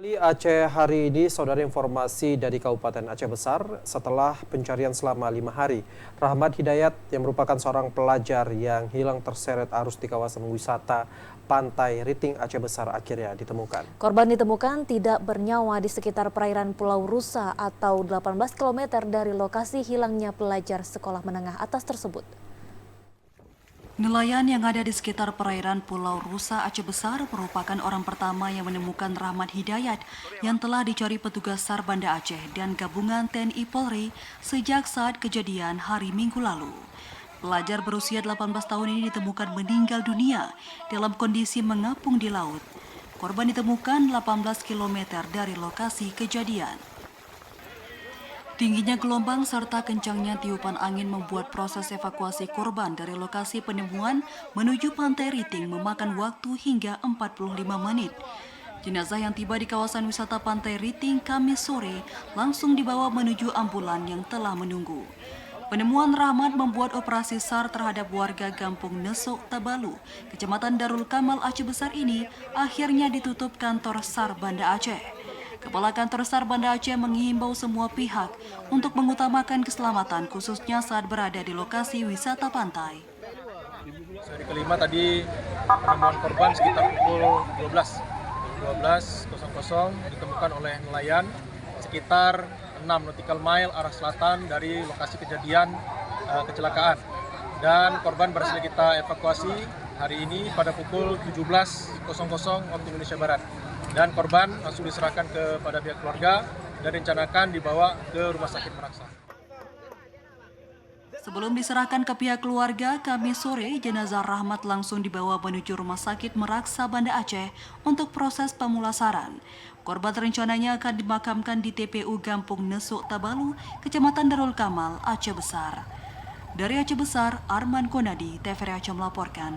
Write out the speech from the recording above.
Di Aceh hari ini, saudara, informasi dari Kabupaten Aceh Besar setelah pencarian selama 5 hari. Rahmat Hidayat yang merupakan seorang pelajar yang hilang terseret arus di kawasan wisata Pantai Riting Aceh Besar akhirnya ditemukan. Korban ditemukan tidak bernyawa di sekitar perairan Pulau Rusa atau 18 km dari lokasi hilangnya pelajar sekolah menengah atas tersebut. Nelayan yang ada di sekitar perairan Pulau Rusa Aceh Besar merupakan orang pertama yang menemukan Rahmat Hidayat yang telah dicari petugas SAR Banda Aceh dan gabungan TNI Polri sejak saat kejadian hari Minggu lalu. Pelajar berusia 18 tahun ini ditemukan meninggal dunia dalam kondisi mengapung di laut. Korban ditemukan 18 km dari lokasi kejadian. Tingginya gelombang serta kencangnya tiupan angin membuat proses evakuasi korban dari lokasi penemuan menuju Pantai Riting memakan waktu hingga 45 menit. Jenazah yang tiba di kawasan wisata Pantai Riting Kamis sore langsung dibawa menuju ambulan yang telah menunggu. Penemuan Rahmat membuat operasi SAR terhadap warga Kampung Nesok Tabalu, Kecamatan Darul Kamal Aceh Besar ini akhirnya ditutup kantor SAR Banda Aceh. Kepala Kantor SAR Banda Aceh menghimbau semua pihak untuk mengutamakan keselamatan khususnya saat berada di lokasi wisata pantai. Hari kelima tadi penemuan korban sekitar pukul 12.00 ditemukan oleh nelayan sekitar 6 nautical mile arah selatan dari lokasi kejadian kecelakaan. Dan korban berhasil kita evakuasi hari ini pada pukul 17.00 waktu Indonesia Barat. Dan korban langsung diserahkan kepada pihak keluarga dan rencanakan dibawa ke Rumah Sakit Meraksa. Sebelum diserahkan ke pihak keluarga, Kamis sore jenazah Rahmat langsung dibawa menuju Rumah Sakit Meraksa Banda Aceh untuk proses pemulasaran. Korban rencananya akan dimakamkan di TPU Kampung Nesok Tabalu, Kecamatan Darul Kamal, Aceh Besar. Dari Aceh Besar, Arman Konadi, TVRI Aceh melaporkan.